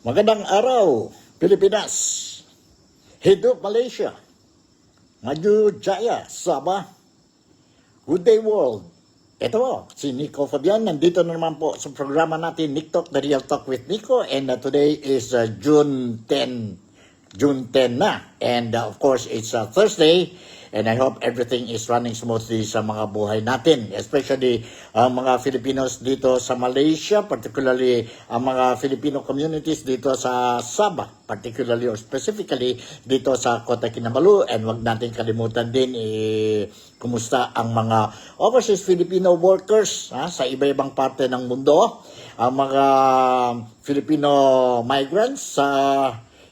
Magandang araw, Pilipinas. Hidup Malaysia. Maju Jaya, Sabah. Good day world. Ito po, si Nico Fabian. Nandito na naman po sa programa natin, Nick Talk, The Real Talk with Nico. And today is June 10. June 10 na. And of course, it's Thursday. And I hope everything is running smoothly sa mga buhay natin. Especially ang mga Filipinos dito sa Malaysia, particularly ang mga Filipino communities dito sa Sabah, particularly or specifically dito sa Kota Kinabalu. And wag natin kalimutan din kumusta ang mga overseas Filipino workers sa iba-ibang parte ng mundo. Ang mga Filipino migrants sa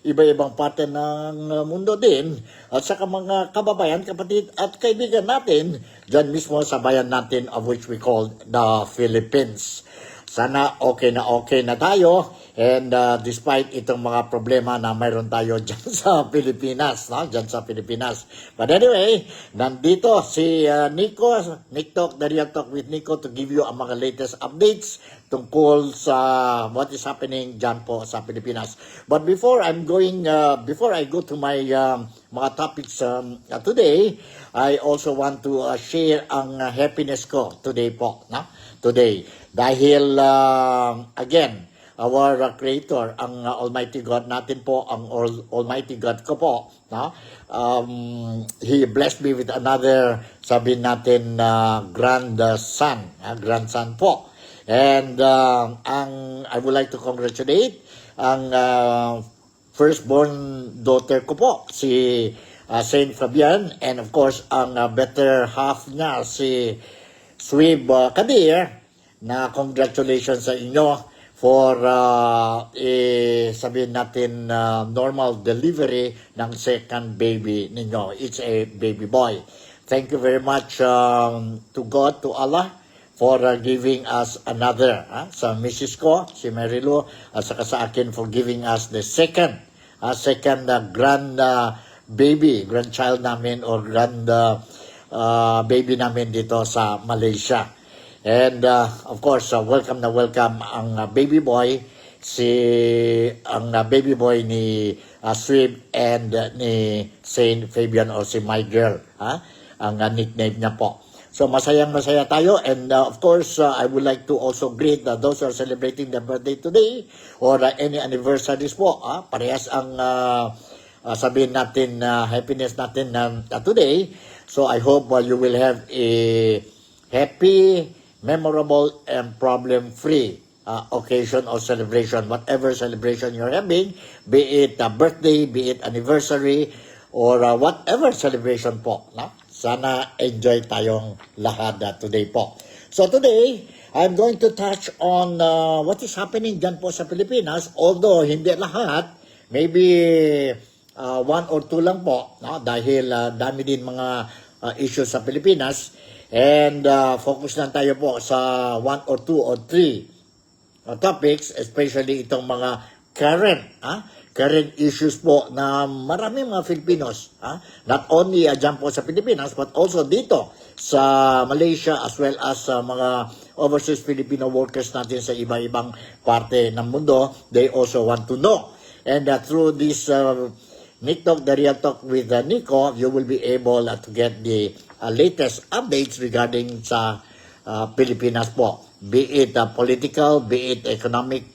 iba-ibang parte ng mundo din, at saka mga kababayan, kapatid at kaibigan natin dyan mismo sa bayan natin of which we call the Philippines. Sana okay na tayo, and despite itong mga problema na mayroon tayo dyan sa Pilipinas, no? Dyan sa Pilipinas. But anyway, nandito si Nico, Nick Talk, The Real Talk with Nico, to give you ang mga latest updates tungkol sa what is happening dyan po sa Pilipinas. But before I go to my mga topics today, I also want to share ang happiness ko today po, no? Today. Dahil, again, our Creator, ang Almighty God natin po, ang Almighty God ko po, no? He blessed me with another, sabihin natin, grandson po. And I would like to congratulate ang firstborn daughter ko po, si Saint Fabian, and of course, ang better half niya, si Swib Kadir, na congratulations sa inyo for sabihin natin normal delivery ng second baby ninyo. It's a baby boy. Thank you very much to God, to Allah, for giving us another. Sa Mrs. ko, si Mary Lou, at saka sa akin for giving us the second grandchild namin, or baby namin dito sa Malaysia. And of course, welcome ang baby boy, ang baby boy ni Swib and ni Saint Fabian, or si My Girl, ang nickname niya po. So masaya tayo, and of course, I would like to also greet those who are celebrating their birthday today, or any anniversaries po. Parehas ang sabihin natin, happiness natin today. So I hope you will have a happy, memorable, and problem-free occasion or celebration. Whatever celebration you're having, be it a birthday, be it anniversary, or whatever celebration po. No? Sana enjoy tayong lahat today po. So today, I'm going to touch on what is happening dyan po sa Pilipinas, although hindi lahat, maybe one or two lang po, no? Dahil dami din mga issues sa Pilipinas. And focus lang tayo po sa one or two or three topics, especially itong mga current issues po na maraming mga Filipinos, not only dyan po sa Pilipinas, but also dito sa Malaysia, as well as mga overseas Filipino workers natin sa iba-ibang parte ng mundo. They also want to know. And through this Nick Talk, The Real Talk with Nico, you will be able to get the latest updates regarding sa Pilipinas po. Be it political, be it economic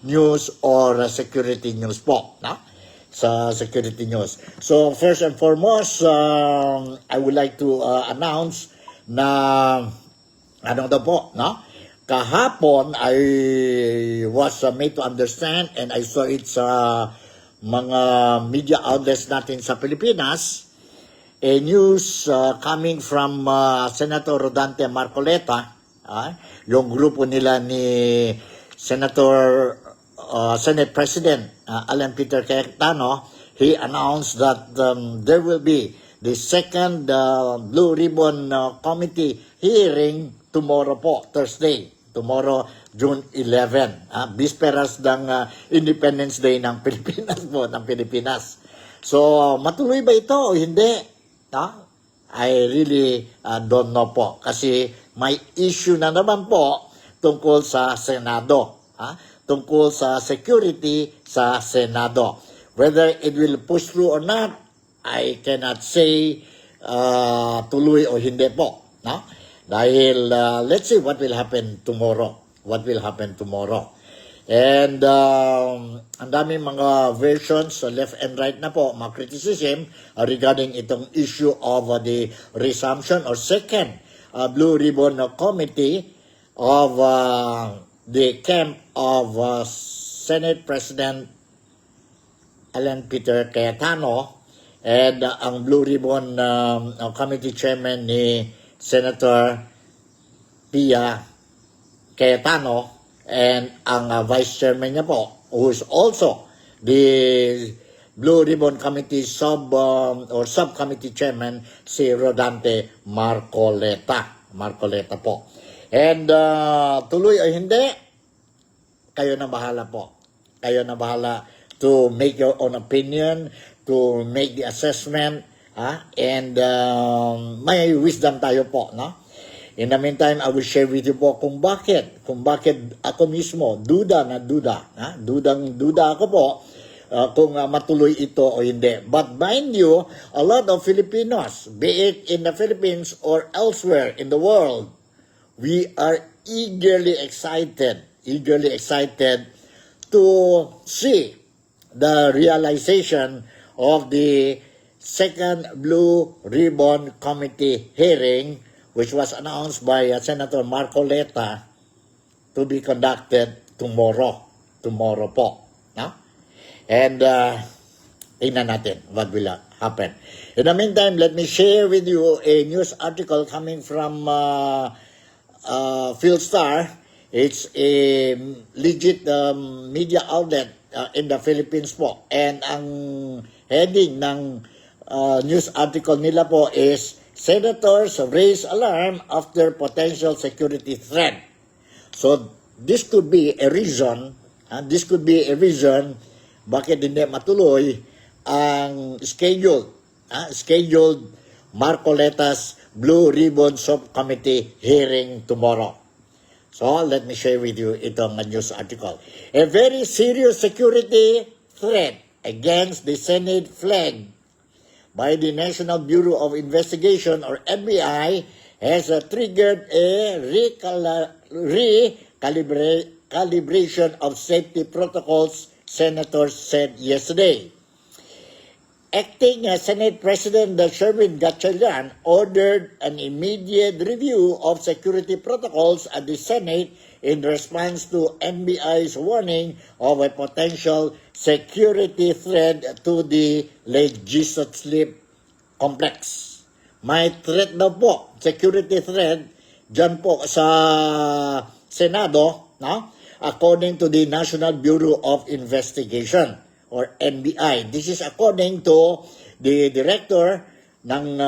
news, or security news po. No? Sa security news. So first and foremost, I would like to announce na no? Kahapon, I was made to understand, and I saw it sa mga media outlets natin sa Pilipinas, a news coming from Senator Rodante Marcoleta, yung grupo nila ni Senate President Alan Peter Cayetano. He announced that there will be the second Blue Ribbon Committee hearing tomorrow po, Thursday. Tomorrow, June 11. Bisperas ng Independence Day ng Pilipinas po, ng Pilipinas. So, matuloy ba ito o hindi? I really don't know po. Kasi may issue na naman po tungkol sa Senado. tungkol sa security sa Senado. Whether it will push through or not, I cannot say tuloy o hindi po. No? Dahil let's see what will happen tomorrow. What will happen tomorrow. And ang daming mga versions left and right na po, mga criticism regarding itong issue of the resumption or second Blue Ribbon Committee of the camp of Senate President Alan Peter Cayetano and ang Blue Ribbon Committee Chairman ni Senator Pia Cayetano and ang Vice Chairman niya po, who is also the Blue Ribbon Committee Subcommittee Chairman, si Rodante Marcoleta. Marcoleta po. And tuloy o hindi, kayo na bahala po. Kayo na bahala to make your own opinion, to make the assessment, and may wisdom tayo po, no? In the meantime, I will share with you po kung bakit ako mismo dudang-duda ako po kung matuloy ito o hindi. But mind you, a lot of Filipinos, be it in the Philippines or elsewhere in the world, we are eagerly excited to see the realization of the second Blue Ribbon Committee hearing, which was announced by Senator Marcoleta to be conducted tomorrow po. No? And tingnan natin what will happen. In the meantime, let me share with you a news article coming from Philstar. It's a legit media outlet in the Philippines po. And ang heading ng news article nila po is Senators raise alarm after potential security threat. So this could be a reason, bakit hindi matuloy ang scheduled Marcoleta's Blue Ribbon Subcommittee hearing tomorrow. So let me share with you itong news article. A very serious security threat against the Senate flag by the National Bureau of Investigation or NBI has triggered a recalibration of safety protocols, senators said yesterday. Acting Senate President Sherwin Gatchalian ordered an immediate review of security protocols at the Senate in response to NBI's warning of a potential security threat to the legislative complex. May threat daw po, security threat, dyan po sa Senado, no? According to the National Bureau of Investigation or NBI. This is according to the director ng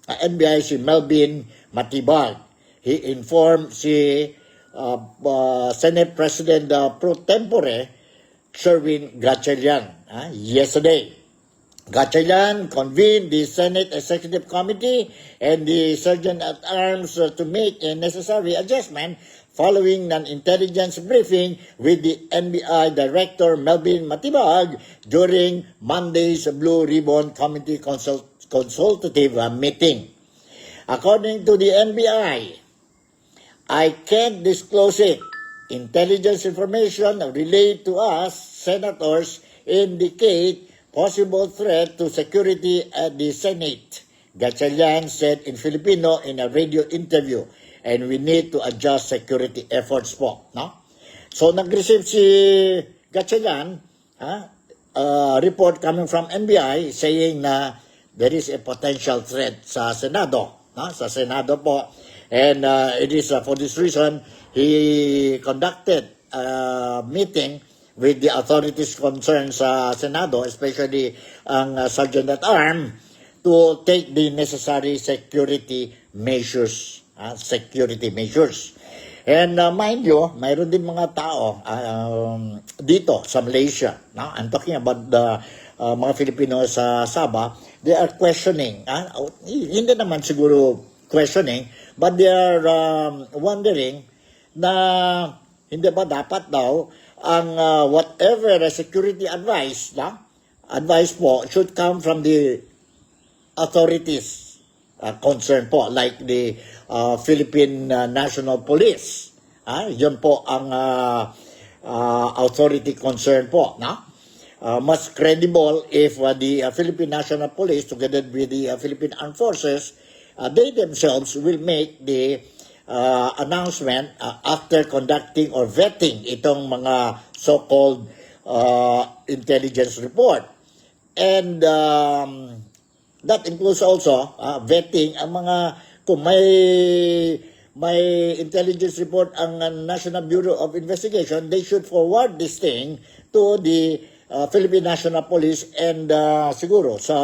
NBI, si Melvin Matibag. He informed si Senate President pro tempore Sherwin Gatchalian yesterday. Gatchalian convened the Senate Executive Committee and the Sergeant-at-Arms to make a necessary adjustment following an intelligence briefing with the NBI Director Melvin Matibag during Monday's Blue Ribbon Committee consultative meeting. According to the NBI, I can't disclose it. Intelligence information relayed to us, senators, indicate possible threat to security at the Senate, Gatchalian said in Filipino in a radio interview, and we need to adjust security efforts po. No? So nag-receive si Gatchalian report coming from NBI saying na there is a potential threat sa Senado. No? Sa Senado po. And it is for this reason he conducted a meeting with the authorities concerned sa Senado, especially ang Sergeant-at-Arms, to take the necessary security measures. And mind you, mayroon din mga tao dito sa Malaysia. No? I'm talking about the mga Filipino sa Sabah. They are questioning. Hindi naman siguro questioning, but they are wondering na hindi ba dapat daw ang whatever security advice, advice po should come from the authorities concerned po, like the Philippine National Police. Yun po ang authority concerned po, mas credible if the Philippine National Police together with the Philippine Armed Forces, they themselves will make the announcement after conducting or vetting itong mga so-called intelligence report. And that includes also vetting ang mga, kung may intelligence report ang National Bureau of Investigation, they should forward this thing to the Philippine National Police and siguro sa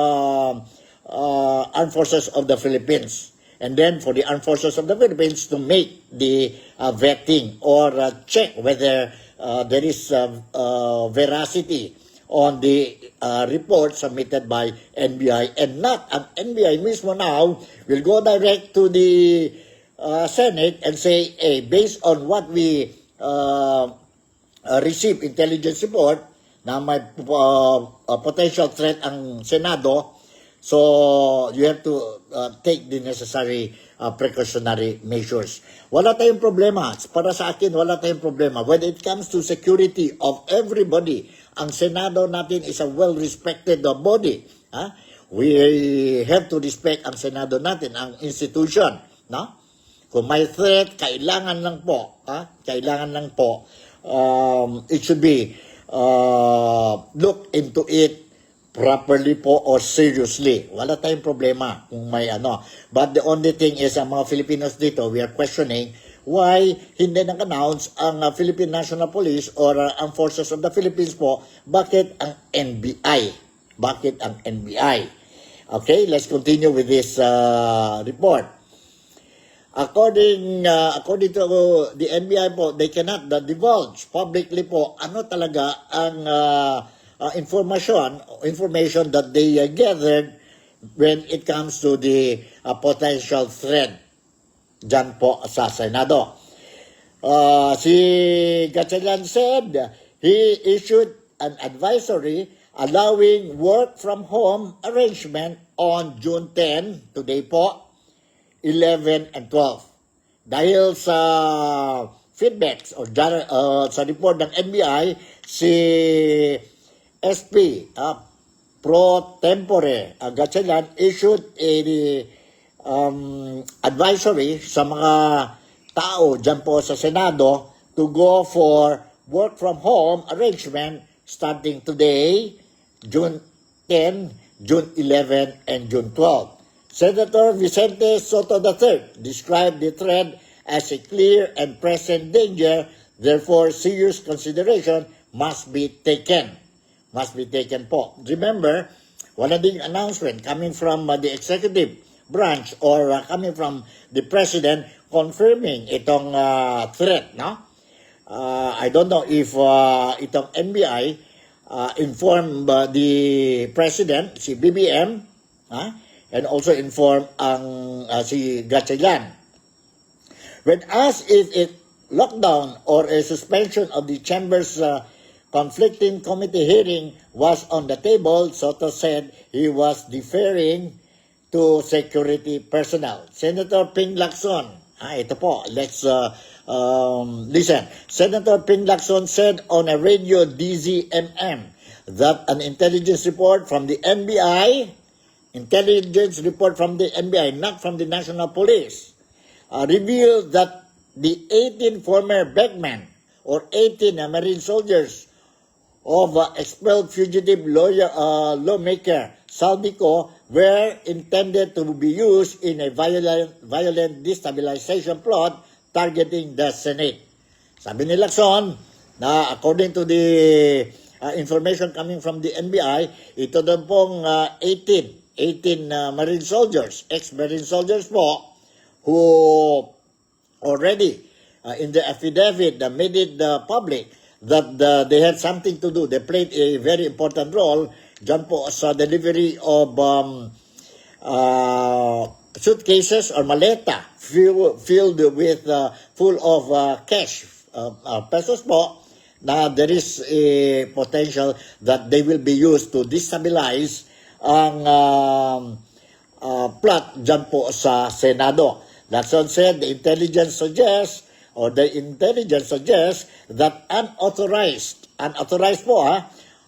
Armed Forces of the Philippines. And then for the Armed Forces of the Philippines to make the vetting or check whether there is veracity on the report submitted by NBI, and not ang NBI mismo now will go direct to the Senate and say, hey, based on what we receive intelligence report na may potential threat ang Senado, so you have to take the necessary precautionary measures. Wala tayong problema. Para sa akin, wala tayong problema. When it comes to security of everybody, ang Senado natin is a well-respected body. We have to respect ang Senado natin, ang institution. Kung may threat, kailangan lang po, it should be look into it properly po or seriously. Wala tayong problema kung may But the only thing is, ang mga Filipinos dito, we are questioning why hindi nag-announce ang Philippine National Police or ang Forces of the Philippines po, bakit ang NBI? Bakit ang NBI? Okay, let's continue with this report. According to the NBI po, they cannot divulge publicly po ano talaga ang information that they gathered when it comes to the potential threat dyan po sa Senado. Si Gatchalian said he issued an advisory allowing work from home arrangement on June 10, today po, 11 and 12. Dahil sa feedbacks o sa report ng NBI, si SP pro tempore Gatchalian issued a advisory sa mga tao dyan po sa Senado to go for work from home arrangement starting today, June 10, June 11, and June 12. Senator Vicente Soto III described the threat as a clear and present danger, therefore serious consideration must be taken. Po. Remember, wala ding announcement coming from the executive branch or coming from the president confirming itong threat, I don't know if itong NBI informed the president, si BBM, and also informed ang si Gatchalian. When asked if it lockdown or a suspension of the chamber's conflicting committee hearing was on the table, Soto said he was deferring to security personnel. Senator Ping Lacson, ito po, let's listen. Senator Ping Lacson said on a radio DZMM that an intelligence report from the NBI, not from the National Police, revealed that the 18 former backmen or 18 Marine soldiers of expelled fugitive lawmaker Saldico were intended to be used in a violent destabilization plot targeting the Senate. Sabi ni Lacson na according to the information coming from the NBI, ito daw pong 18 Marine soldiers, ex-Marine soldiers po, who already in the affidavit made it public that they had something to do. They played a very important role dyan po sa delivery of suitcases or maleta filled with full of cash pesos po, na there is a potential that they will be used to destabilize ang plot dyan po sa Senado. That's what said, the intelligence suggests that unauthorized po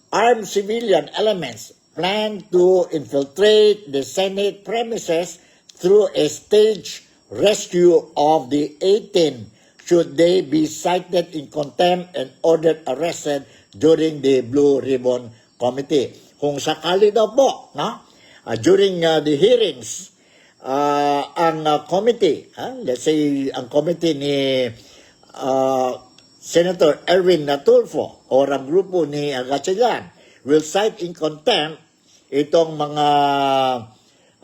armed civilian elements plan to infiltrate the Senate premises through a staged rescue of the 18 should they be cited in contempt and ordered arrested during the Blue Ribbon Committee. Kung sakali daw po, during the hearings, ang committee, let's say ang committee ni Senator Erwin Tulfo or ang grupo ni Gatchalian will cite in contempt itong mga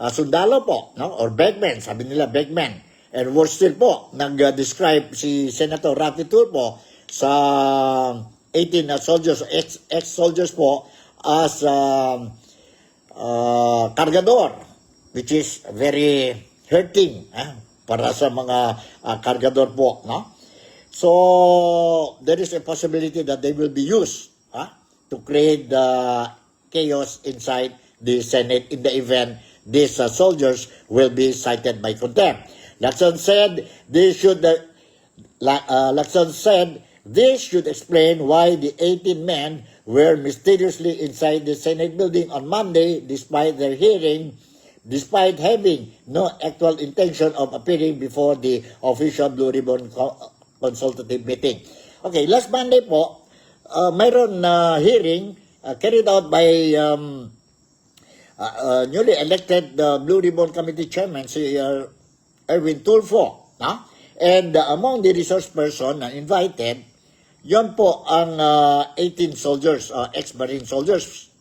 sundalo po, or bagmen, sabi nila bagmen. And worse still po, nag-describe si Senator Rafi Tulfo sa 18 soldiers, ex-soldiers po as kargador, which is very hurting para sa mga kargador po. No? So, there is a possibility that they will be used to create the chaos inside the Senate in the event these soldiers will be cited by contempt. Lacson said this should explain why the 18 men were mysteriously inside the Senate building on Monday despite having no actual intention of appearing before the official Blue Ribbon consultative meeting. Okay, last Monday po, mayroon na hearing carried out by newly elected Blue Ribbon Committee Chairman, si Erwin Tulfo. And among the resource person invited, yon po ang 18 soldiers, ex-Marine soldiers.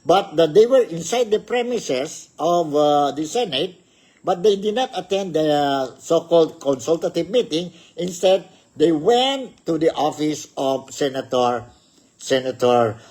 But they were inside the premises of the Senate, but they did not attend the so-called consultative meeting. Instead, they went to the office of Senator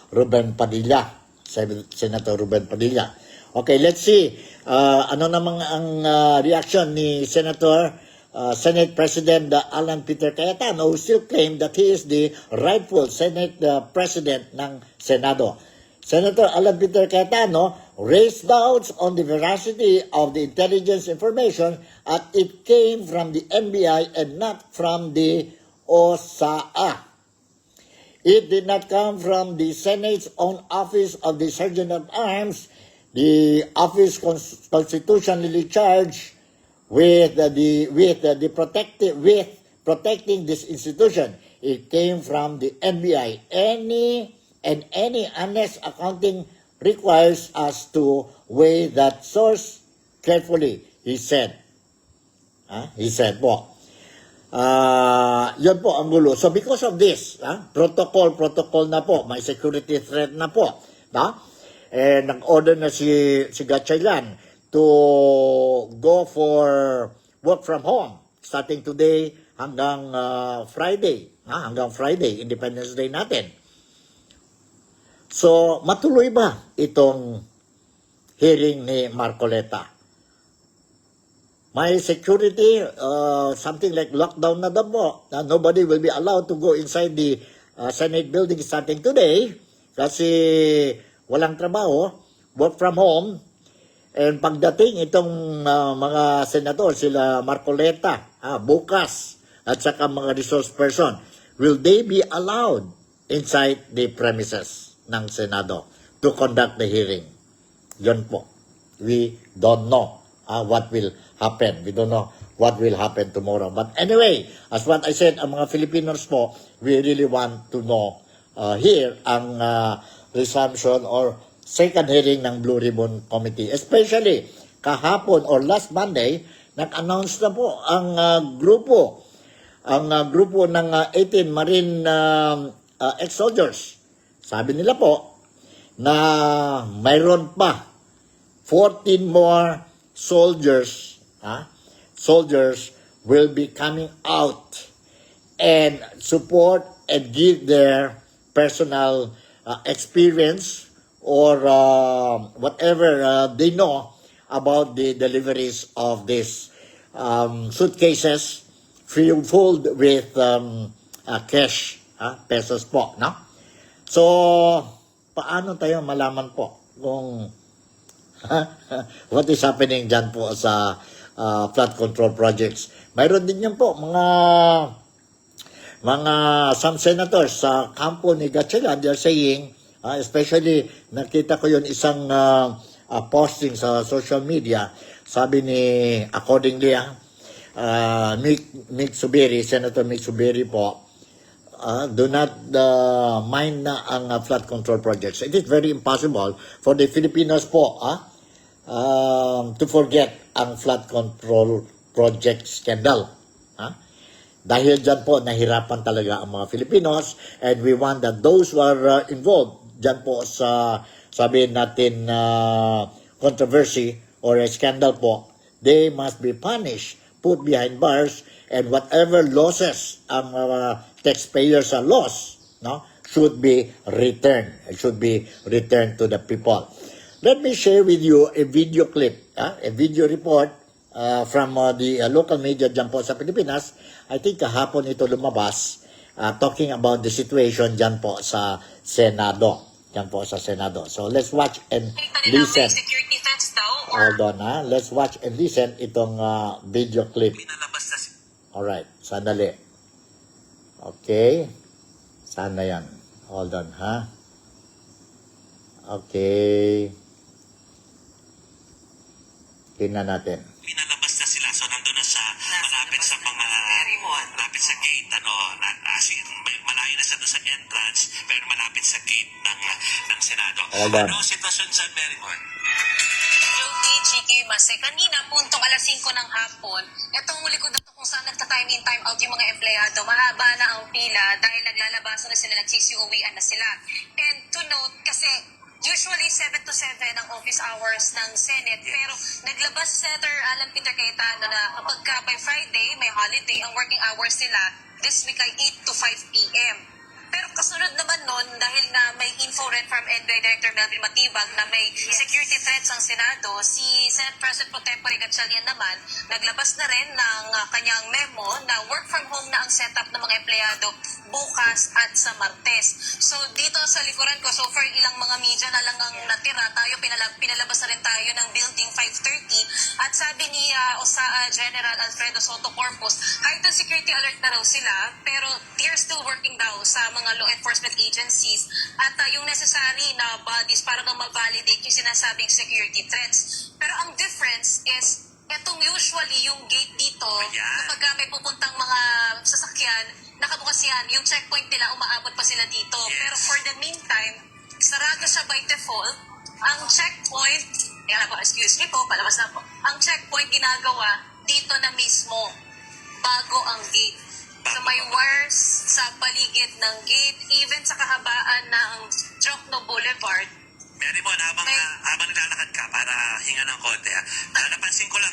Ruben Padilla. Senator Ruben Padilla. Okay, let's see. Ano namang ang reaction ni Senate President Alan Peter Cayetano, who still claimed that he is the rightful Senate President ng Senado. Senator Alan Peter Cayetano raised doubts on the veracity of the intelligence information at it came from the NBI and not from the OSAA. It did not come from the Senate's own Office of the Sergeant at Arms, the office constitutionally charged with protecting this institution. It came from the NBI. Any honest accounting requires us to weigh that source carefully, he said. He said po. Yun po ang gulo. So because of this, protocol na po, may security threat na po. Nag-order na si Gatchalian to go for work from home starting today hanggang Friday. Hanggang Friday, Independence Day natin. So, matuloy ba itong hearing ni Marcoleta? May security, something like lockdown na daw po. Nobody will be allowed to go inside the Senate building starting today kasi walang trabaho, work from home. And pagdating itong mga senador, sila Marcoleta, bukas, at saka mga resource person, will they be allowed inside the premises ng Senado to conduct the hearing? Yun po. We don't know what will happen. We don't know what will happen tomorrow. But anyway, as what I said, ang mga Filipinos po, we really want to know here ang resumption or second hearing ng Blue Ribbon Committee. Especially kahapon or last Monday, nag-announce na po ang grupo ng 18 Marine ex-soldiers. Sabi nila po na mayroon pa 14 more soldiers will be coming out and support and give their personal experience or whatever they know about the deliveries of these suitcases filled with cash, pesos po, no? So, paano tayo malaman po kung what is happening dyan po sa flood control projects? Mayroon din yan po, some senators sa kampo ni Gatchalian, they're saying, especially nakita ko yun isang posting sa social media, sabi ni, accordingly, Mick Zubiri, Senator Mick Zubiri po, do not mind na ang flood control projects. It is very impossible for the Filipinos po to forget ang flood control project scandal. Dahil dyan po, nahirapan talaga ang mga Filipinos, and we want that those who are involved dyan po sa, sabihin natin, controversy or a scandal po, they must be punished, put behind bars, and whatever losses ang taxpayers are lost, no, should be returned. It should be returned to the people. Let me share with you a video clip, a video report from the local media dyan po sa Pilipinas. I think kahapon ito lumabas, talking about the situation dyan po sa Senado. Dyan po sa Senado. So let's watch and listen. Hold on, let's watch and listen itong video clip. Alright, sandali. Okay. Sana yan. Hold on, Okay. Tingnan natin. Pinalabas na sila, so nandun na sa malapit sa mga malapit sa gate, as in, malayo na siya doon sa entrance, pero malapit sa gate ng Senado. Ano ang sitwasyon dyan, Marymon? Jody, Chiki, Mase, kanina puntong alas 5 ng hapon, itong likod na to kung saan nagta-time in time out yung mga empleyado, mahaba na ang pila dahil naglalabasan na sila, nagsisiuwian na sila. And to note, kasi usually 7 to 7 ang office hours ng Senate, pero naglabas si Senator Alan Peter Cayetano na kapag by Friday, may holiday, ang working hours nila this week ay 8 to 5 p.m. Pero kasunod naman nun, dahil na may info rin from NBI Director Melvin Matibag na may security threats ang Senado, si Senate President Pro Tempore Gatchalian naman, naglabas na rin ng kanyang memo na work from home na ang setup ng mga empleyado bukas at sa Martes. So dito sa likuran ko, so far ilang mga media na lang ang natira, tayo pinalabas na rin tayo ng Building 530 at sabi ni OSA General Alfredo Soto Corpus, heightened security alert na raw sila pero they're still working daw sa mga law enforcement agencies at yung necessary na bodies para na ma-validate yung sinasabing security threats. Pero ang difference is, etong usually yung gate dito, kapag may pupuntang mga sasakyan, nakabukas yan, yung checkpoint nila, umaabot pa sila dito. Pero for the meantime, sarado siya by default. Ang checkpoint, excuse me po, palabas na po. Ang checkpoint ginagawa dito na mismo, bago ang gate. So may wires sa paligid ng gate, even sa kahabaan ng Jokno Boulevard. Marymon, habang naglalakad ka para hinga ng konti, napansin ko lang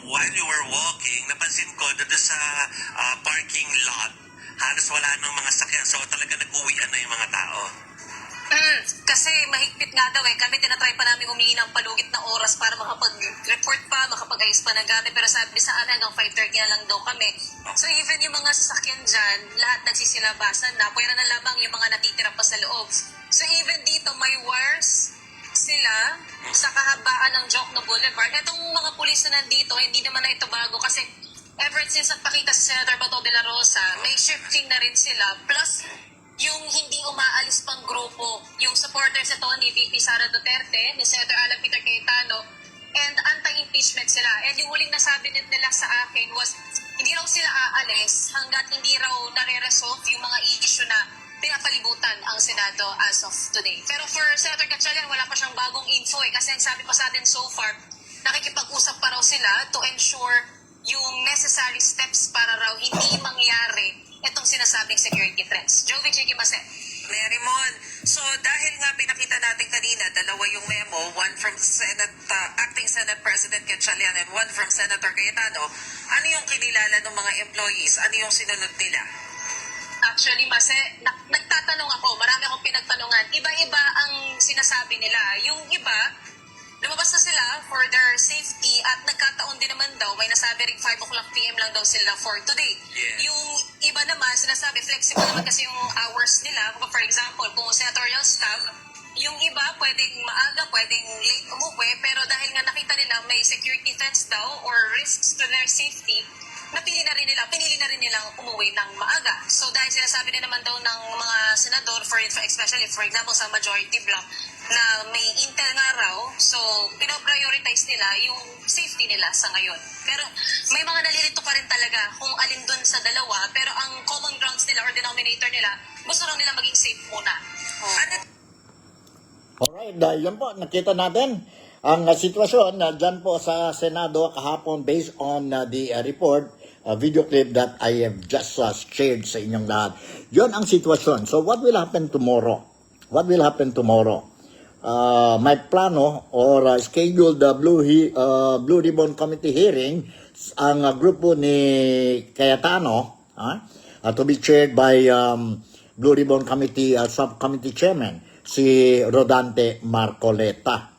while you were walking, napansin ko doon sa parking lot, halos wala nang mga sakyan. So talaga nag-uwian na yung mga tao. Kasi mahigpit nga daw kami tinatry pa namin humingi ng palugit na oras para makapag-report pa, makapag-ayos pa ng gamit, pero sabi sa amin hanggang 5:30 na lang daw kami. So even yung mga sasakyan dyan, lahat nagsisilabasan na, pwera na lamang yung mga natitira pa sa loob. So even dito may wires sila sa kahabaan ng Jokno Boulevard. Itong mga pulis na nandito, hindi naman na ito bago kasi ever since nagpakita si Senator Bato de la Rosa, may shifting na rin sila. Plus, yung hindi umaalis pang grupo, yung supporters ito ni VP Sara Duterte, ni Senator Alan Peter Cayetano, and anti-impeachment sila. And yung huling nasabi nila sa akin was, hindi raw sila aalis hanggat hindi raw nare-resolve yung mga issue na pinapalibutan ang Senado as of today. Pero for Senator Gatchalian, wala pa siyang bagong info kasi ang sabi pa sa atin so far, nakikipag-usap pa raw sila to ensure yung necessary steps para raw hindi mangyari itong sinasabing security threats. Jovi, Chiki, Mase. Marymon, so dahil nga pinakita natin kanina, dalawa yung memo, one from Acting Senate President Gatchalian and one from Senator Cayetano, ano yung kinilala ng mga employees? Ano yung sinunod nila? Actually, Mase, nagtatanong ako, marami akong pinagtanungan. Iba-iba ang sinasabi nila. Yung iba, lumabas na sila for their safety at nagkataon din naman daw, may nasabi ring 5 o'clock PM lang daw sila for today. Yes. Yung iba naman, sinasabi flexible naman kasi yung hours nila. Kung for example, kung senatorial staff, yung iba pwedeng maaga, pwedeng late umuwi, pero dahil nga nakita nila may security threats daw or risks to their safety, pinili na rin nilang umuwi ng maaga. So dahil sinasabi din naman daw ng mga senador, especially for example sa majority bloc, na may intel nga raw, so pinoprioritize nila yung safety nila sa ngayon. Pero may mga nalilito pa rin talaga kung alin dun sa dalawa, pero ang common grounds nila or denominator nila, gusto lang nila maging safe muna. Ano Alright, yan po, nakita natin ang sitwasyon dyan po sa Senado kahapon based on the report, video clip that I have just shared sa inyong lahat. Yun ang sitwasyon. So what will happen tomorrow? What will happen tomorrow? May plano or scheduled Blue Ribbon Committee hearing ang grupo ni Cayetano to be chaired by Blue Ribbon Committee Subcommittee Chairman si Rodante Marcoleta.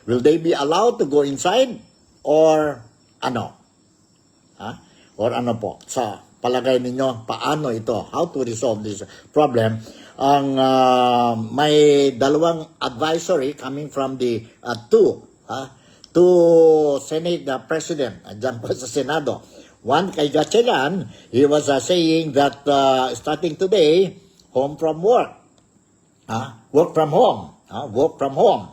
Will they be allowed to go inside or ano? Or ano po? Sa palagay ninyo, paano ito? How to resolve this problem? Ang may dalawang advisory coming from the two Senate President dyan po sa Senado. One kay Gatchalian, he was saying that starting today, home from work. Work from home. Work from home.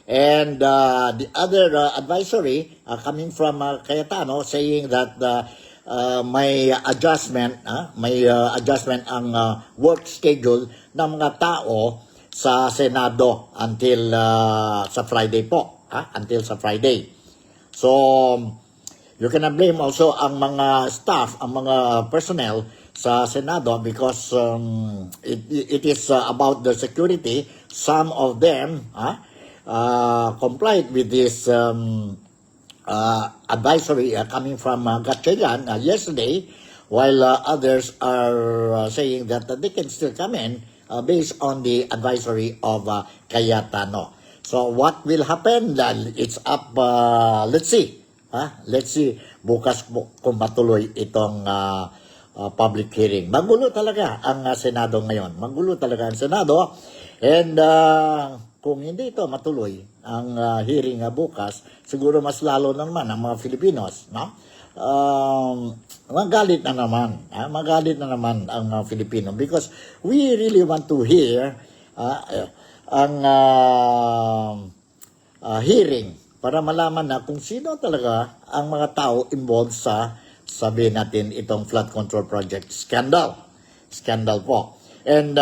And the other advisory coming from Cayetano saying that may adjustment ang work schedule ng mga tao sa Senado until sa Friday po, until sa Friday. So you cannot blame also ang mga staff, ang mga personnel sa Senado because it is about the security. Some of them complied with this advisory coming from Gatchalian yesterday, while others are saying that they can still come in based on the advisory of Cayetano. So what will happen? It's up, let's see. Let's see bukas kung matuloy itong public hearing. Magulo talaga ang Senado ngayon. Magulo talaga ang Senado. And kung hindi ito matuloy ang hearing bukas, siguro mas lalo naman ang mga Filipinos, no? Magalit na naman ang mga Filipino because we really want to hear ang hearing para malaman na kung sino talaga ang mga tao involved sa, sabihin natin, itong flood control project scandal po. And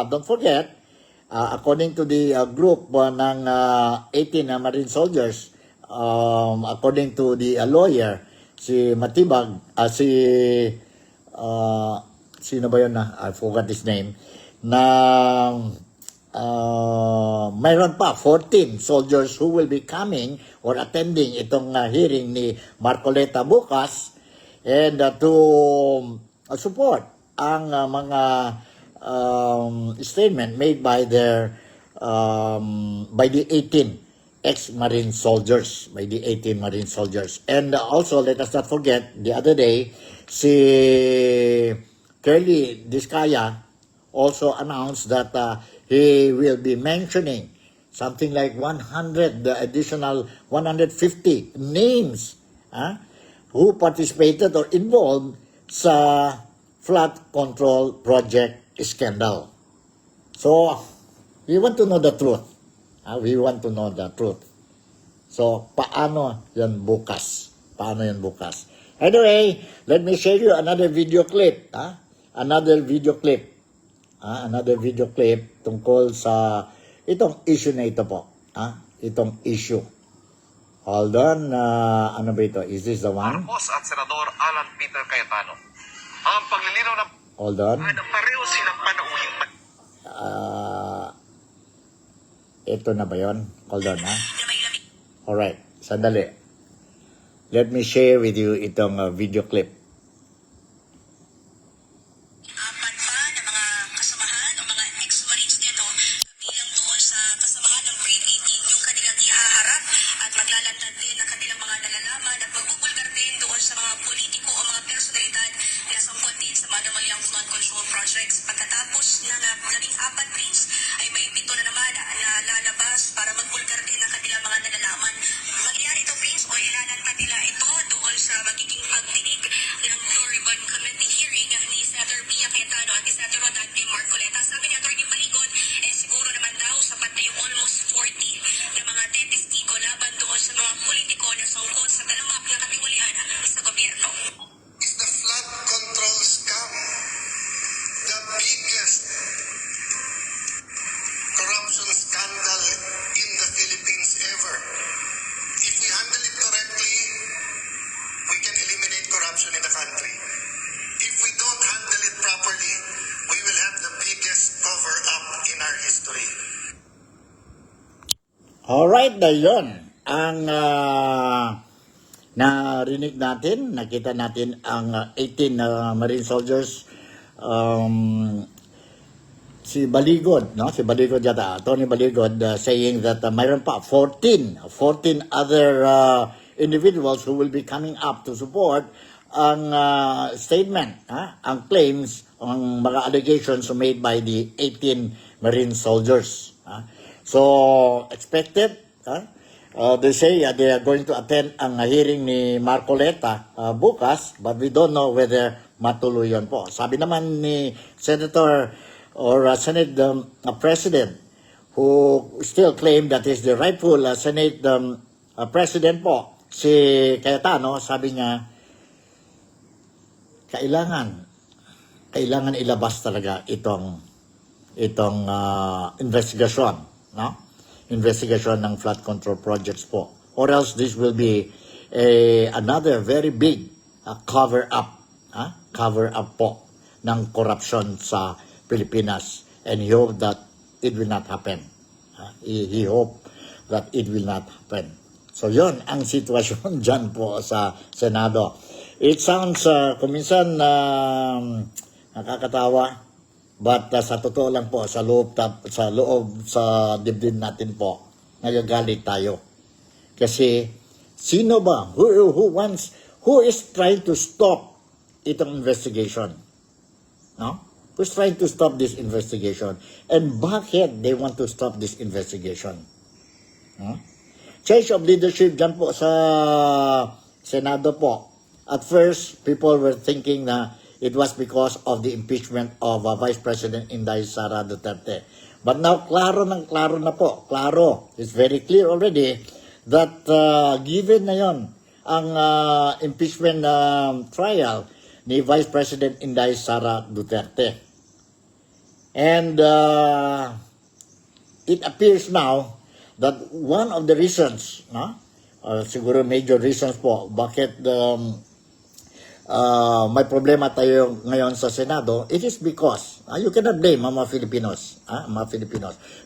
don't forget, according to the group ng 18 Marine soldiers, according to the lawyer, si Matibag, sino ba yun I forgot his name, na mayroon pa 14 soldiers who will be coming or attending itong hearing ni Marcoleta bukas and to support ang mga statement made by their by the 18 ex-Marine soldiers, and also let us not forget the other day si Curly Discaya also announced that he will be mentioning something like 100 additional 150 names who participated or involved sa flood control project scandal. So, we want to know the truth. So, paano yan bukas? Anyway, let me share you another video clip. Another video clip tungkol sa itong issue na ito po. Itong issue. Hold on. Ano ba ito? Is this the one? Marcos at Senador Alan Peter Cayetano. Ang paglilinaw ng Hold on. pareho silang panauhin Ito na ba yun? Hold on, Alright, sandali. Let me share with you itong video clip. Apat pa na mga kasamahan o mga ex-Marines nito kabilang doon sa kasamahan ng Grade 18 yung kanilang ihaharap at maglalantad din ang kanilang mga nalalaman at magbubulgar Prince, ay may 7 na naman na lalabas para magpulgar din ang kanilang mga nalalaman. Mangyayari ito, Prince, o ilalantad nila ito doon sa magiging pagdinig ng Blue Ribbon Committee hearing ni Senator Pia Cayetano at ni Senator Rodante Marcoleta. Sabi ni Atty. Baligon, siguro naman daw sapat na yung almost 40 na mga testigo laban doon sa mga politiko na sangkot sa dalamak na katiwalian sa gobyerno. Is the flood control scam the biggest corruption scandal in the Philippines ever? If we handle it correctly, we can eliminate corruption in the country. If we don't handle it properly, we will have the biggest cover-up in our history. Alright, na yun ang narinig natin, nakita natin ang 18 Marine soldiers, si Baligod, no? Si Baligod yata, Tony Baligod, saying that mayroon pa 14 other individuals who will be coming up to support ang statement, ang claims, ang mga allegations made by the 18 Marine soldiers. So, expected, they say they are going to attend ang hearing ni Marcoleta bukas, but we don't know whether matuloy yun po. Sabi naman ni Senator or Senate President, who still claim that is the rightful Senate President po, si Cayetano, sabi niya, kailangan ilabas talaga itong investigasyon, no? Investigation ng flood control projects po. Or else this will be another very big cover up po ng corruption sa Pilipinas. And he hope that it will not happen. He hope that it will not happen. So yun ang sitwasyon dyan po sa Senado. It sounds kuminsan nakakatawa. But sa totoo lang po, sa loob sa dibdib natin po, nagagalit tayo. Kasi sino ba who is trying to stop itong investigation? No? Who's trying to stop this investigation? And bakit they want to stop this investigation? Change of leadership dyan po sa Senado po. At first, people were thinking na it was because of the impeachment of Vice President Inday Sara Duterte. But now, klaro na po. Klaro. It's very clear already that given na yon ang impeachment trial ni Vice President Inday Sara Duterte. And it appears now that one of the reasons, siguro major reasons po, bakit may problema tayo ngayon sa Senado, it is because you cannot blame mga Filipinos.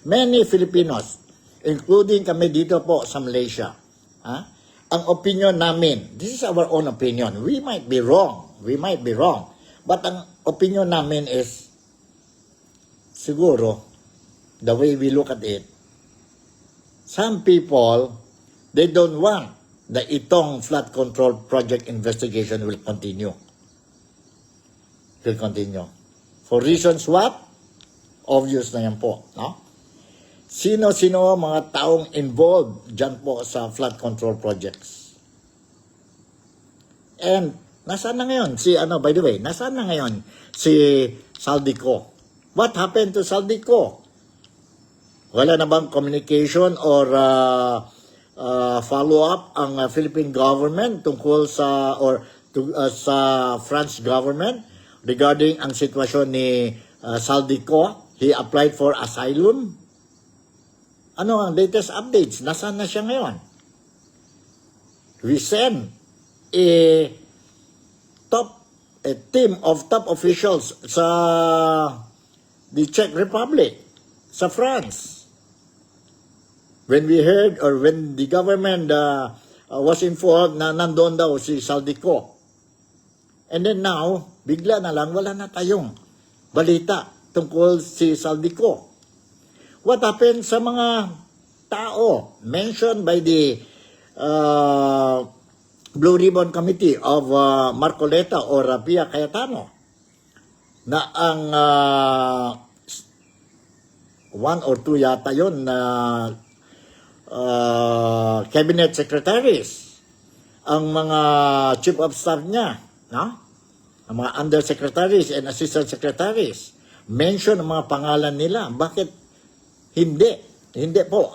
Many Filipinos, including kami dito po sa Malaysia, ang opinion namin, this is our own opinion. We might be wrong. But ang opinion namin is, siguro, the way we look at it, some people, they don't want that itong flood control project investigation will continue. For reasons what? Obvious na yan po. No? Sino-sino mga taong involved dyan po sa flood control projects? And nasaan na ngayon nasaan na ngayon si Saldico? What happened to Saldico? Wala na bang communication or follow-up ang Philippine government tungkol sa sa French government regarding ang sitwasyon ni Saldico? He applied for asylum. Ano ang latest updates? Nasaan na siya ngayon? We sent a team of top officials sa the Czech Republic, sa France. When we heard or when the government was informed na nandoon daw si Saldico. And then now, bigla na lang wala na tayong balita tungkol si Saldico. What happened sa mga tao mentioned by the Blue Ribbon Committee of Marcoleta or Pia Cayetano na ang 1 or 2 yata yun na cabinet secretaries, ang mga chief of staff niya, no? Ang mga undersecretaries and assistant secretaries, mention ang mga pangalan nila. Bakit hindi? Hindi po.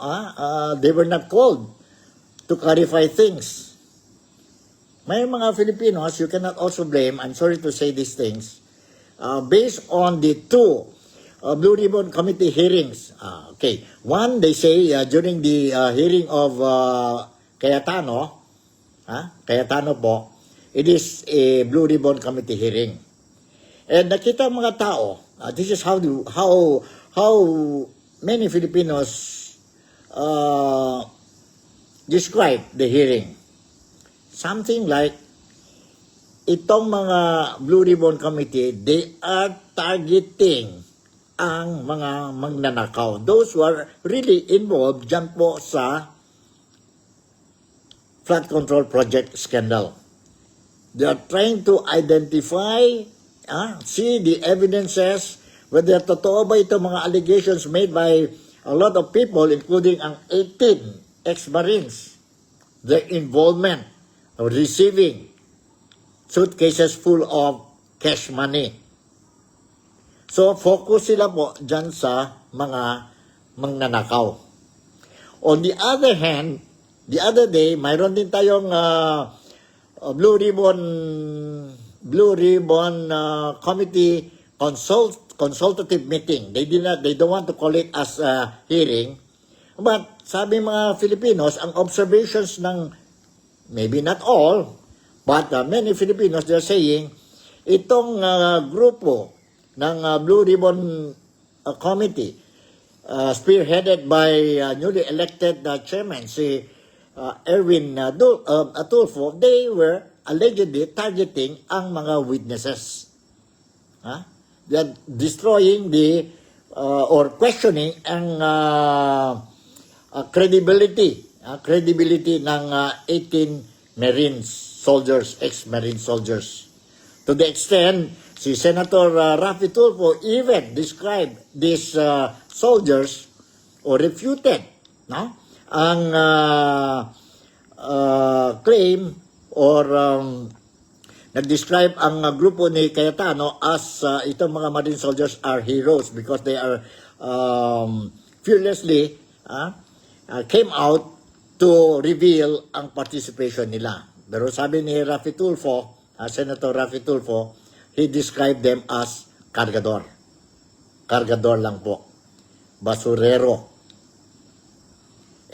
They were not called to clarify things. May mga Filipinos, you cannot also blame, I'm sorry to say these things, based on the 2 Blue Ribbon Committee hearings. Okay. One, they say, during the hearing of Cayetano, Cayetano po, it is a Blue Ribbon Committee hearing. And nakita ang mga tao, this is how many Filipinos describe the hearing. Something like, itong mga Blue Ribbon Committee, they are targeting ang mga magnanakaw. Those who are really involved dyan po sa flood control project scandal. They are trying to identify, see the evidences, whether totoo ba itong mga allegations made by a lot of people, including ang 18 ex-Marines, their involvement of receiving suitcases full of cash money. So, focus sila po dyan sa mga magnanakaw. On the other hand, the other day, mayroon din tayong Blue Ribbon Committee consultative meeting. They don't want to call it as a hearing. But sabi mga Filipinos, ang observations ng, maybe not all, but many Filipinos, they're saying, itong grupo ng Blue Ribbon Committee, spearheaded by newly elected chairman, si Erwin Tulfo, they were allegedly targeting ang mga witnesses. They're destroying the, or questioning ang credibility ng 18 Marines soldiers, ex-Marine soldiers. To the extent, si Senator Raffy Tulfo even described these soldiers or refuted ang claim or nag-describe ang grupo ni Cayetano as itong mga Marine soldiers are heroes because they are fearlessly came out to reveal ang participation nila. Pero sabi ni Raffy Tulfo, Senator Raffy Tulfo, he described them as kargador. Kargador lang po. Basurero.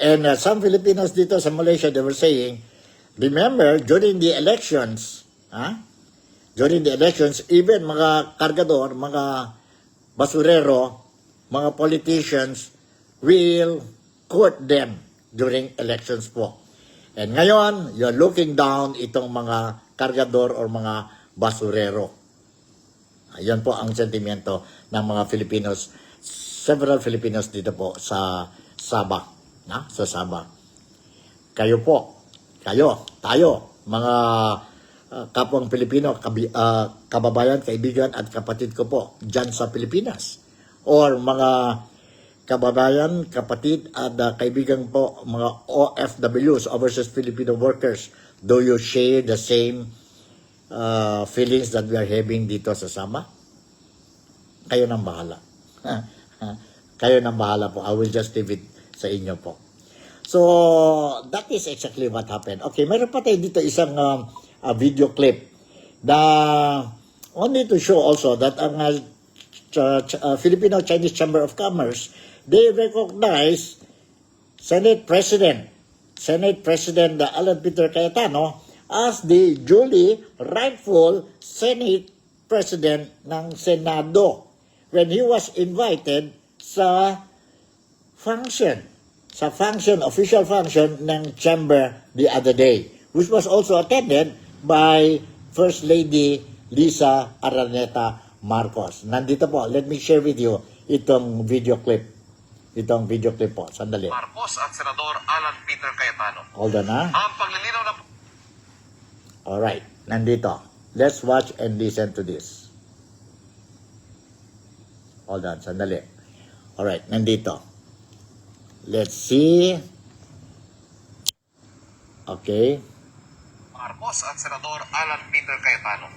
And some Filipinos dito sa Malaysia, they were saying, remember, during the elections, even mga kargador, mga basurero, mga politicians will court them during elections po. And ngayon, you're looking down itong mga kargador or mga basurero. Ayan po ang sentimiento ng mga Filipinos, several Filipinos dito po sa Sabah. Sa Sabah. Kayo po, tayo, mga kapwang Pilipino, kababayan, kaibigan at kapatid ko po dyan sa Pilipinas. Or mga kababayan, kapatid at kaibigan po, mga OFWs, Overseas Filipino Workers, do you share the same feelings that we are having dito sa Sabah? Kayo nang bahala. Kayo nang bahala po. I will just leave it sa inyo po. So, that is exactly what happened. Okay, mayroon pa tayo dito isang video clip na only to show also that ang Filipino-Chinese Chamber of Commerce, they recognize Senate President Alan Peter Cayetano as the duly rightful Senate President ng Senado when he was invited sa official function ng Chamber the other day, which was also attended by First Lady Lisa Araneta Marcos. Nandito po, let me share with you itong video clip. Itong video clip po. Sandali. Marcos at Senador Alan Peter Cayetano. Hold on ha. Ang paglilinaw ng Alright, nandito. Let's watch and listen to this. Hold on, sandali. Alright, nandito. Let's see. Okay. Marcos at Senador Alan Peter Cayetano.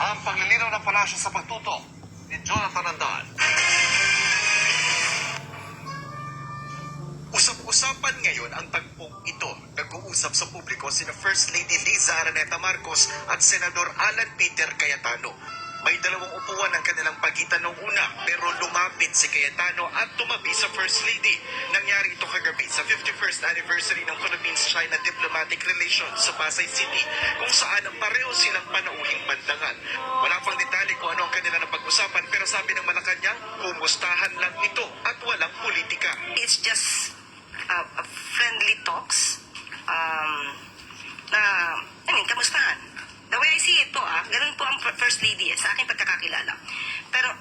Ang paglilinaw ng palasyo sa pagtuto ni Jonathan Andal. Usap-usapan ngayon ang tagpong ito. Nag-uusap sa publiko sina First Lady Liza Araneta Marcos at Senador Alan Peter Cayetano. May dalawang upuan ang kanilang pagitan nung una, pero lumapit si Cayetano at tumabi sa First Lady. Nangyari ito kagabi sa 51st anniversary ng Philippines-China Diplomatic Relations sa Pasay City, kung saan pareho silang panauhing bandangan. Wala pang detalye kung ano ang kanila na pag-usapan, pero sabi ng Malacanang, kumustahan lang ito at walang politika. It's just friendly talks kamustahan. The way I see it po, ganun po ang First Lady sa aking pagkakakilala. Pero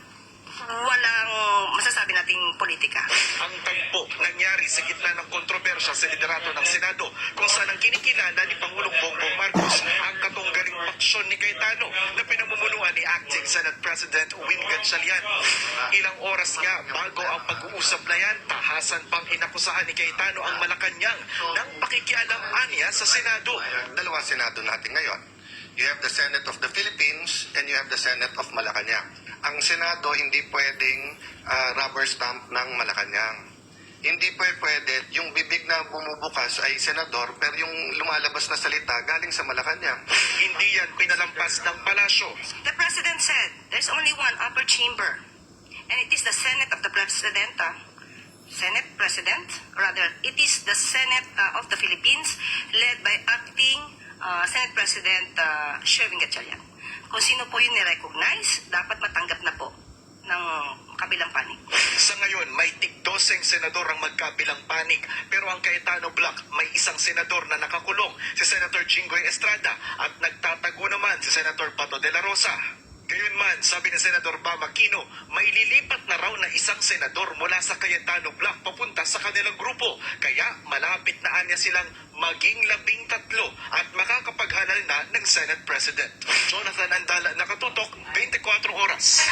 walang masasabi nating politika. Ang tagpo nangyari sa gitna ng kontrobersya sa liderato ng Senado, kung saan ang kinikilala ni Pangulong Bongbong Marcos ang katunggaling paksyon ni Cayetano na pinamumunuan ni Acting Senate President Win Gatchalian. Ilang oras nga bago ang pag-uusap na yan, tahasan pang inakusahan ni Cayetano ang Malacanang ng pakikialam-anya sa Senado. Dalawa Senado natin ngayon. You have the Senate of the Philippines and you have the Senate of Malacanang. Ang Senado hindi pwedeng rubber stamp ng Malacanang. Hindi pwede yung bibig na bumubukas ay senador pero yung lumalabas na salita galing sa Malacanang. Hindi yan pinalampas ng palasyo. The President said there's only one upper chamber. And it is the Senate of the President. Senate President, rather, it is the Senate of the Philippines led by Acting Senate President Sherwin Gatchalian. Kung sino po yun ni-recognize, dapat matanggap na po ng kabilang panig. Sa ngayon, may tig-12 senador ang magkabilang panig, pero ang Cayetano Block may isang senador na nakakulong, si Senator Jinggoy Estrada, at nagtatago naman si Senator Pato de la Rosa. Gayunman, sabi ni Senador Bam Aquino, may lilipat na raw na isang senador mula sa Cayetano Block papunta sa kanilang grupo. Kaya malapit na anya silang maging 13 at makakapaghalal na ng Senate President. Jonathan Andala, nakatutok, 24 oras.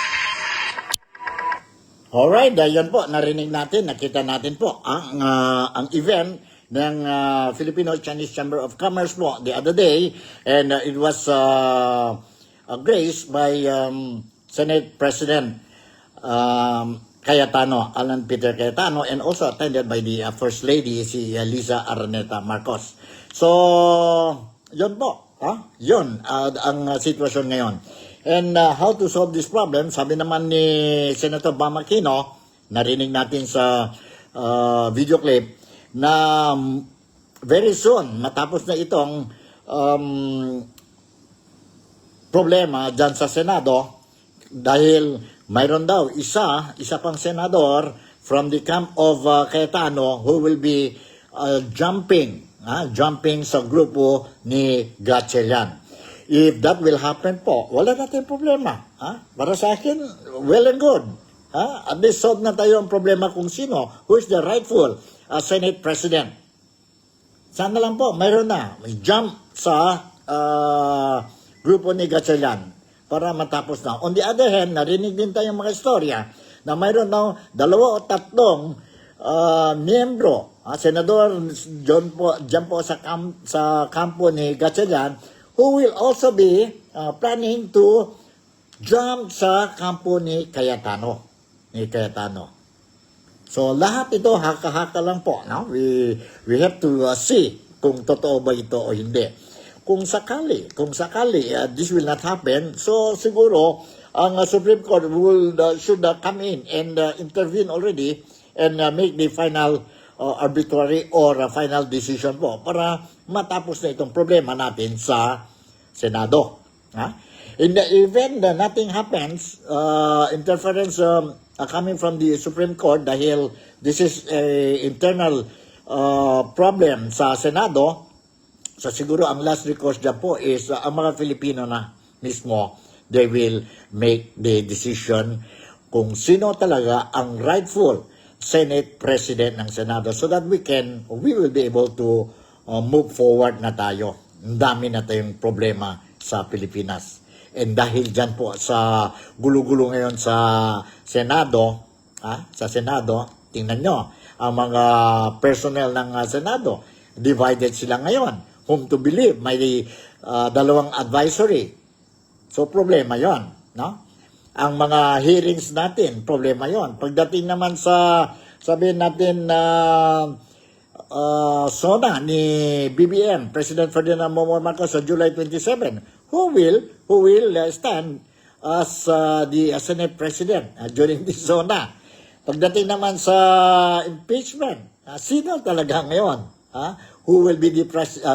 Alright, ayan po, narinig natin, nakita natin po ang event ng Filipino-Chinese Chamber of Commerce po the other day, and it was graced by Senate President Cayetano, Alan Peter Cayetano, and also attended by the First Lady, si Liza Araneta Marcos. So, yun po, yun ang sitwasyon ngayon. And how to solve this problem, sabi naman ni Senator Bam Aquino, narinig natin sa video clip, na very soon, matapos na itong problema dyan sa Senado, dahil mayroon daw isa pang senador from the camp of Cayetano who will be jumping sa grupo ni Gatchalian. If that will happen po, wala natin problema. Para sa akin, well and good. At least solve na tayo ang problema kung sino, who is the rightful Senate President. Sana lang po, mayroon na. May jump sa grupo ni Gatchalian para matapos na. On the other hand, narinig din tayong mga istorya na mayroon na 2 o 3 miyembro, senador dyan po sa kampo ni Gatchalian, who will also be planning to jump sa kampo ni Cayetano. So, lahat ito, haka-haka lang po. No? We have to see kung totoo ba ito o hindi. Kung sakali, this will not happen, so siguro, ang Supreme Court should come in and intervene already and make the final arbitrary or final decision po para matapos na itong problema natin sa Senado. In the event that nothing happens, interference coming from the Supreme Court dahil this is a internal problem sa Senado, so siguro ang last recourse dyan po is ang mga Filipino na mismo, they will make the decision kung sino talaga ang rightful Senate President ng Senado so that we will be able to move forward na tayo. Ang dami na tayong problema sa Pilipinas. And dahil dyan po sa gulo-gulo ngayon sa Senado, sa Senado, tingnan nyo, ang mga personnel ng Senado, divided sila ngayon. Whom to believe, may dalawang advisory. So, problema yon, no? Ang mga hearings natin, problema yon. Pagdating naman sa, sabihin natin, SONA ni BBM, President Ferdinand Marcos sa July 27, who will stand as the Senate President during the SONA. Pagdating naman sa impeachment, sino talaga ngayon? Who will be the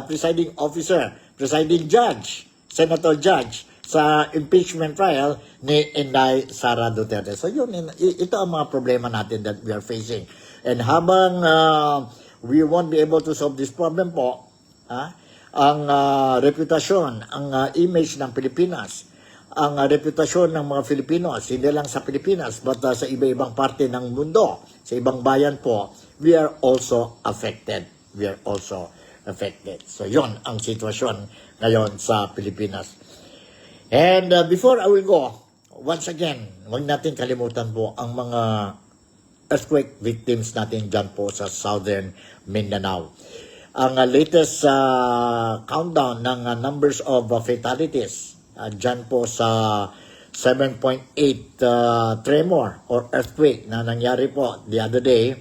presiding officer, presiding judge, senator judge sa impeachment trial ni Inday Sara Duterte. So yun, ito ang mga problema natin that we are facing. And habang we won't be able to solve this problem po, ang reputasyon, ang image ng Pilipinas, ang reputasyon ng mga Filipinos, hindi lang sa Pilipinas, but sa iba-ibang parte ng mundo, sa ibang bayan po, we are also affected. We are also affected. So yon ang sitwasyon ngayon sa Pilipinas. And before I will go, once again, huwag natin kalimutan po ang mga earthquake victims natin dyan po sa Southern Mindanao. Ang latest countdown ng numbers of fatalities dyan po sa 7.8 tremor or earthquake na nangyari po the other day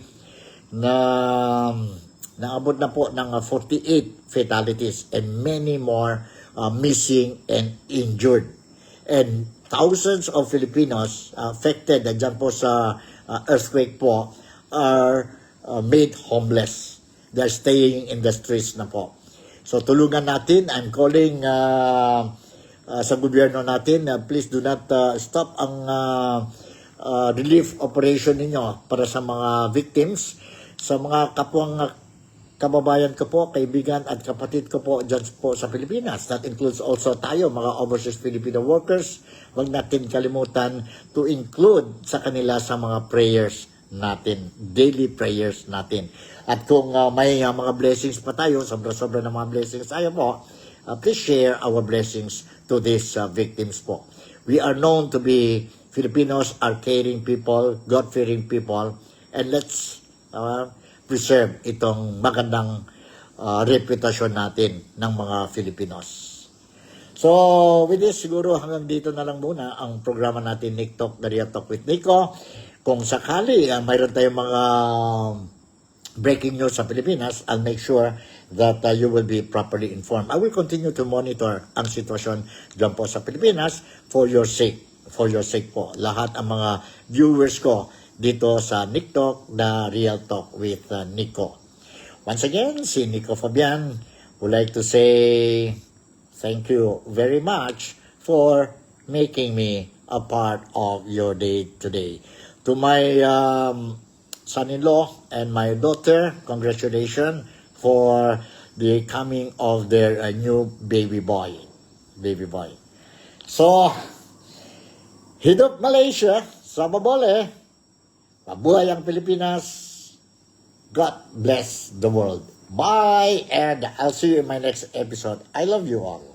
na naabot na po ng 48 fatalities and many more missing and injured. And thousands of Filipinos affected dyan po sa earthquake po are made homeless. They're staying in the streets na po. So tulungan natin. I'm calling sa gobyerno natin, please do not stop ang relief operation ninyo para sa mga victims, sa mga kapwang kababayan ko po, kaibigan at kapatid ko po dyan po sa Pilipinas. That includes also tayo, mga overseas Filipino workers. Huwag natin kalimutan to include sa kanila sa mga prayers natin, daily prayers natin. At kung may mga blessings pa tayo, sobra-sobra ng mga blessings tayo po, please share our blessings to these victims po. We are known to be, Filipinos are caring people, God-fearing people, and let's preserve itong magandang reputasyon natin ng mga Filipinos. So, with this, siguro hanggang dito na lang muna ang programa natin, Nick Talk, The Real Talk with Nico. Kung sakali, mayroon tayong mga breaking news sa Pilipinas, I'll make sure that you will be properly informed. I will continue to monitor ang sitwasyon dyan po sa Pilipinas for your sake. For your sake po. Lahat ang mga viewers ko dito sa Nick Talk, The Real Talk with Nico. Once again, si Nico Fabian would like to say thank you very much for making me a part of your day today. To my son-in-law and my daughter, congratulations for the coming of their new baby boy. So, hidup Malaysia, sababole, mabuhay ang Pilipinas, God bless the world. Bye, and I'll see you in my next episode. I love you all.